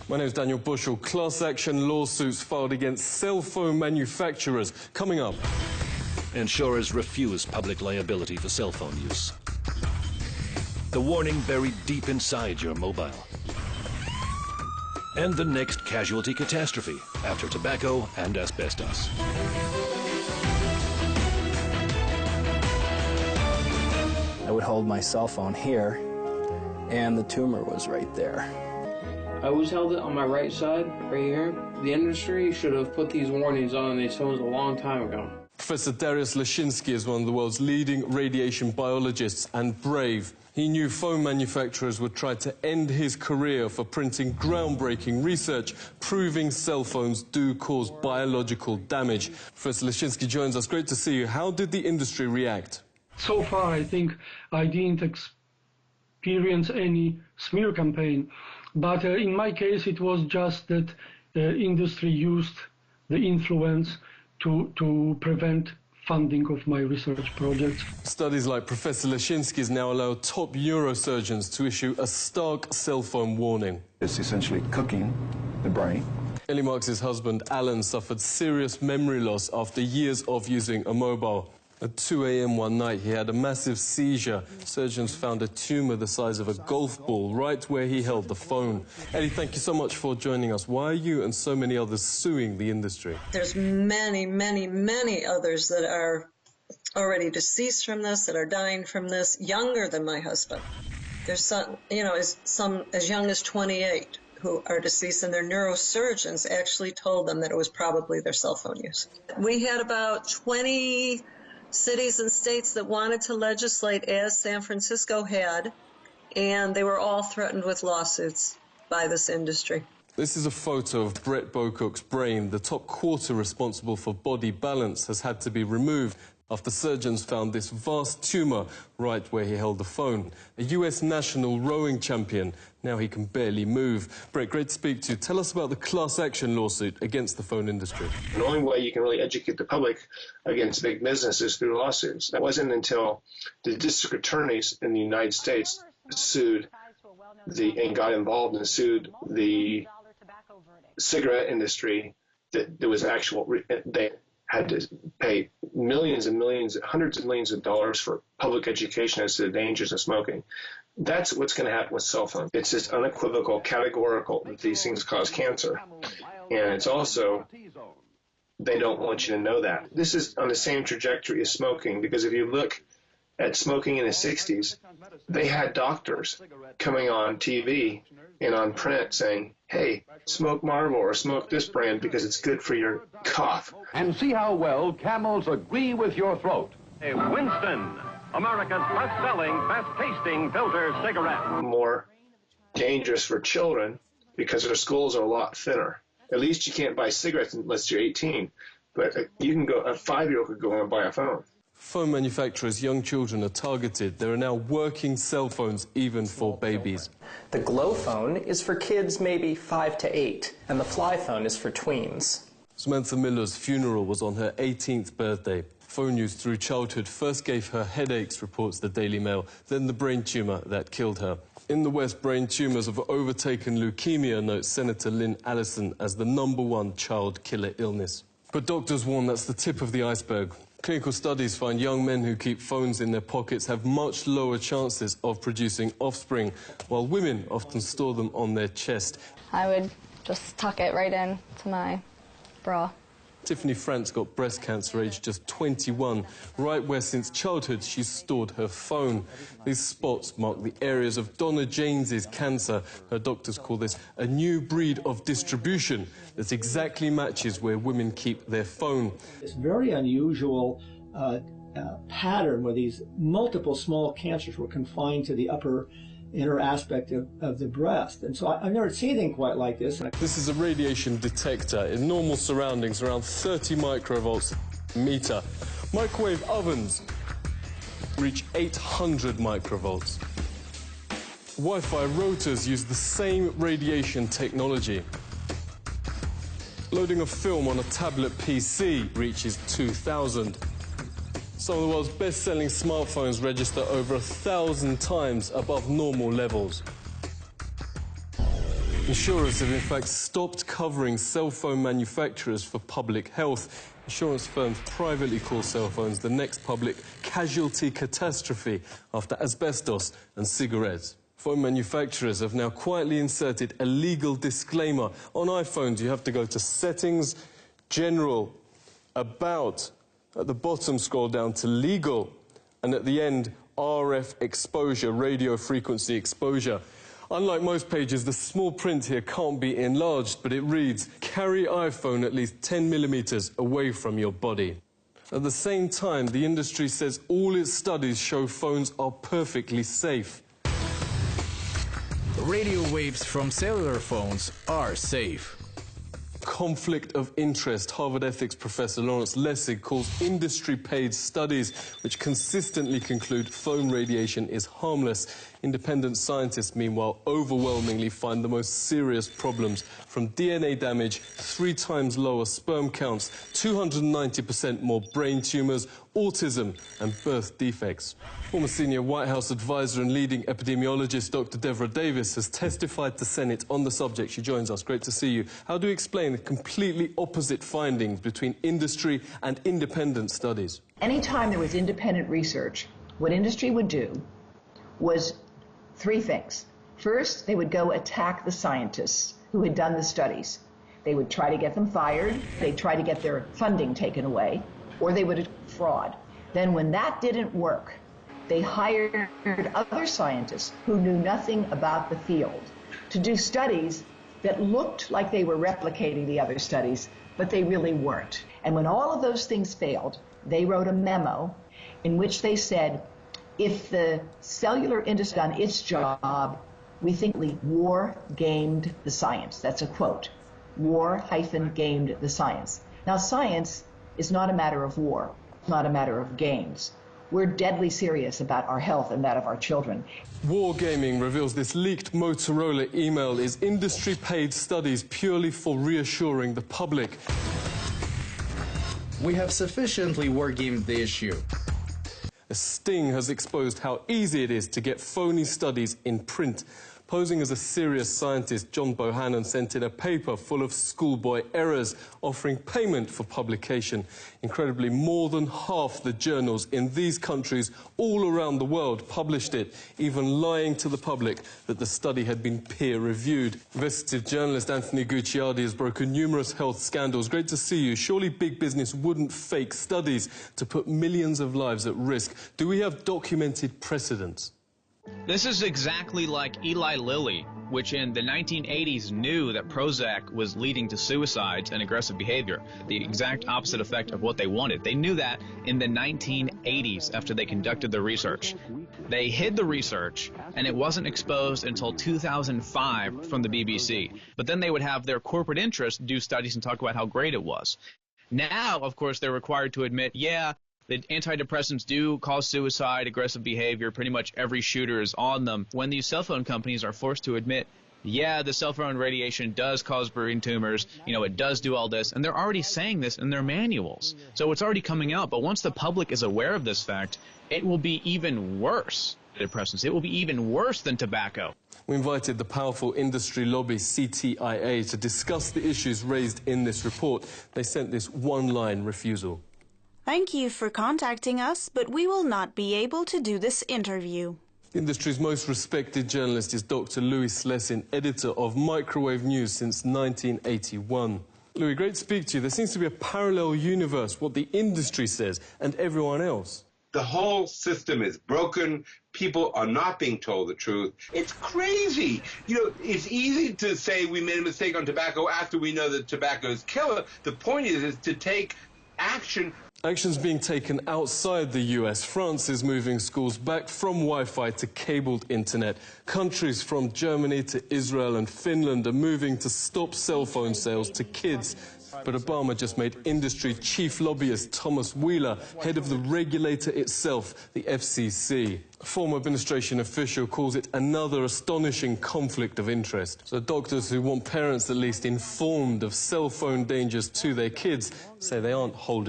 My name is Daniel Bushell. Class action lawsuits filed against cell phone manufacturers. Coming up. Insurers refuse public liability for cell phone use. The warning buried deep inside your mobile. And the next casualty catastrophe after tobacco and asbestos. I would hold my cell phone here, and the tumor was right there. I always held it on my right side, right here. The industry should have put these warnings on these phones a long time ago. Professor Dariusz Leszczynski is one of the world's leading radiation biologists and brave. He knew phone manufacturers would try to end his career for printing groundbreaking research proving cell phones do cause biological damage. Professor Leszczynski joins us. Great to see you. How did the industry react? So far, I think I didn't experience any smear campaign. But in my case, it was just that the industry used the influence to prevent funding of my research projects. Studies like Professor Leszczynski's now allow top neurosurgeons to issue a stark cell phone warning. It's essentially cooking the brain. Ellie Marks' husband, Alan, suffered serious memory loss after years of using a mobile. At 2 a.m. one night, he had a massive seizure. Surgeons found a tumor the size of a golf ball right where he held the phone. Ellie, thank you so much for joining us. Why are you and so many others suing the industry? There's many, many, many others that are already deceased from this, that are dying from this, younger than my husband. There's some, some as young as 28 who are deceased, and their neurosurgeons actually told them that it was probably their cell phone use. We had about 20 cities and states that wanted to legislate as San Francisco had, and they were all threatened with lawsuits by this industry. This is a photo of Brett Bocook's brain. The top quarter responsible for body balance has had to be removed after surgeons found this vast tumor right where he held the phone. A US national rowing champion, now he can barely move. Brett, great to speak to you. Tell us about the class action lawsuit against the phone industry. The only way you can really educate the public against big business is through lawsuits. That wasn't until the district attorneys in the United States sued and got involved and sued the cigarette industry that there was they had to pay millions and millions, hundreds of millions of dollars for public education as to the dangers of smoking. That's what's going to happen with cell phones. It's just unequivocal, categorical that these things cause cancer. And it's also, they don't want you to know that. This is on the same trajectory as smoking, because if you look at smoking in the 60s, they had doctors coming on TV and on print saying, hey, smoke Marlboro or smoke this brand because it's good for your cough. And see how well Camels agree with your throat. A Winston, America's best-selling, best-tasting filter cigarette. More dangerous for children because their schools are a lot thinner. At least you can't buy cigarettes unless you're 18, but you can go, a 5-year-old could go and buy a phone. Phone manufacturers' young children are targeted. There are now working cell phones even for babies. The Glow phone is for kids maybe 5 to 8, and the Fly phone is for tweens. Samantha Miller's funeral was on her 18th birthday. Phone use through childhood first gave her headaches, reports the Daily Mail, then the brain tumour that killed her. In the West, brain tumours have overtaken leukemia, notes Senator Lynn Allison, as the #1 child killer illness. But doctors warn that's the tip of the iceberg. Clinical studies find young men who keep phones in their pockets have much lower chances of producing offspring, while women often store them on their chest. I would just tuck it right in to my bra. Tiffany France got breast cancer aged just 21, right where since childhood she's stored her phone. These spots mark the areas of Donna James's cancer. Her doctors call this a new breed of distribution that exactly matches where women keep their phone. It's very unusual pattern where these multiple small cancers were confined to the upper inner aspect of the breast. And so I've never seen anything quite like this. This is a radiation detector in normal surroundings, around 30 microvolts a meter. Microwave ovens reach 800 microvolts. Wi-Fi routers use the same radiation technology. Loading a film on a tablet PC reaches 2,000. Some of the world's best-selling smartphones register over 1,000 times above normal levels. Insurers have in fact stopped covering cell phone manufacturers for public health. Insurance firms privately call cell phones the next public casualty catastrophe after asbestos and cigarettes. Phone manufacturers have now quietly inserted a legal disclaimer. On iPhones, you have to go to Settings, General, About. At the bottom, scroll down to Legal. And at the end, RF exposure, radio frequency exposure. Unlike most pages, the small print here can't be enlarged, but it reads, carry iPhone at least 10 millimeters away from your body. At the same time, the industry says all its studies show phones are perfectly safe. Radio waves from cellular phones are safe. Conflict of interest. Harvard ethics professor Lawrence Lessig calls industry-paid studies which consistently conclude phone radiation is harmless. Independent scientists, meanwhile, overwhelmingly find the most serious problems, from DNA damage, 3 times lower sperm counts, 290% more brain tumours, autism and birth defects. Former senior White House advisor and leading epidemiologist Dr. Devra Davis has testified to Senate on the subject. She joins us. Great to see you. How do you explain the completely opposite findings between industry and independent studies? Anytime there was independent research, what industry would do was 3 things. First, they would go attack the scientists who had done the studies. They would try to get them fired, they'd try to get their funding taken away, or they would fraud. Then when that didn't work, they hired other scientists who knew nothing about the field to do studies that looked like they were replicating the other studies, but they really weren't. And when all of those things failed, they wrote a memo in which they said, if the cellular industry done its job, we think war gamed the science. That's a quote. War-gamed the science. Now, science is not a matter of war, not a matter of games. We're deadly serious about our health and that of our children. Wargaming reveals this leaked Motorola email is industry-paid studies purely for reassuring the public. We have sufficiently wargamed the issue. Sting has exposed how easy it is to get phony studies in print. Posing as a serious scientist, John Bohannon sent in a paper full of schoolboy errors, offering payment for publication. Incredibly, more than half the journals in these countries all around the world published it, even lying to the public that the study had been peer-reviewed. Investigative journalist Anthony Gucciardi has broken numerous health scandals. Great to see you. Surely big business wouldn't fake studies to put millions of lives at risk. Do we have documented precedents? This is exactly like Eli Lilly, which in the 1980s knew that Prozac was leading to suicides and aggressive behavior, the exact opposite effect of what they wanted. They knew that in the 1980s after they conducted the research. They hid the research, and it wasn't exposed until 2005 from the BBC. But then they would have their corporate interests do studies and talk about how great it was. Now, of course, they're required to admit, yeah, the antidepressants do cause suicide, aggressive behavior. Pretty much every shooter is on them. When these cell phone companies are forced to admit, yeah, the cell phone radiation does cause brain tumors, it does do all this, and they're already saying this in their manuals. So it's already coming out, but once the public is aware of this fact, it will be even worse. Depressants. It will be even worse than tobacco. We invited the powerful industry lobby CTIA to discuss the issues raised in this report. They sent this one-line refusal. Thank you for contacting us, but we will not be able to do this interview. The industry's most respected journalist is Dr. Louis Slessin, editor of Microwave News since 1981. Louis, great to speak to you. There seems to be a parallel universe, what the industry says and everyone else. The whole system is broken. People are not being told the truth. It's crazy. It's easy to say we made a mistake on tobacco after we know that tobacco is killer. The point is to take action. Actions being taken outside the US. France is moving schools back from Wi-Fi to cabled internet. Countries from Germany to Israel and Finland are moving to stop cell phone sales to kids. But Obama just made industry chief lobbyist Thomas Wheeler head of the regulator itself, the FCC. A former administration official calls it another astonishing conflict of interest. So doctors who want parents at least informed of cell phone dangers to their kids say they aren't holding